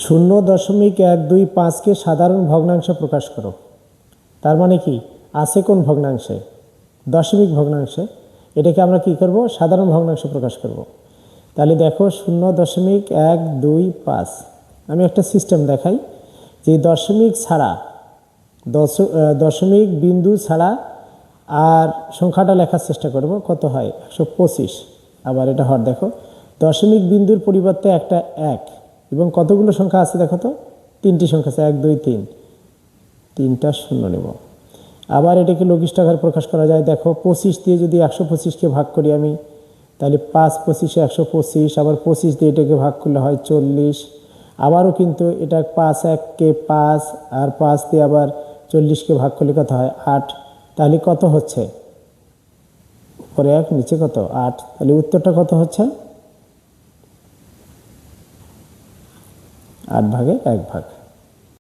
0.125কে সাধারণ ভগ্নাংশে প্রকাশ করো। তার মানে কি আছে কোন ভগ্নাংশে? দশমিক ভগ্নাংশে। এটাকে আমরা কি করব? সাধারণ ভগ্নাংশে প্রকাশ করব। তাহলে দেখো 0.125, আমি একটা সিস্টেম দেখাই যে দশমিক ছাড়া, দশমিক বিন্দু ছাড়া আর সংখ্যাটা লেখার চেষ্টা করব। কত হয়? 125। আবার এটা হর দেখো, দশমিক বিন্দুর পরিবর্তে একটা 1 এবং কতগুলো সংখ্যা আছে দেখো তো? 3টি সংখ্যা আছে, 1 2 3, 3টা শূন্য নেব। আবার এটাকে লঘিষ্ঠ আকারে প্রকাশ করা যায়। দেখো 25 দিয়ে যদি 125কে ভাগ করি আমি, তাহলে 5 25 125, আবার 25 দিয়ে এটাকে ভাগ করলে হয় 40। আবারও কিন্তু এটা 5 1কে 5, আর 5 দিয়ে আবার 40কে ভাগ করলে কত হয়? 8। তাহলে কত হচ্ছে? উপরে 1 নিচে কত? 8। তাহলে উত্তরটা কত হচ্ছে? 8 ভাগে 1 ভাগ।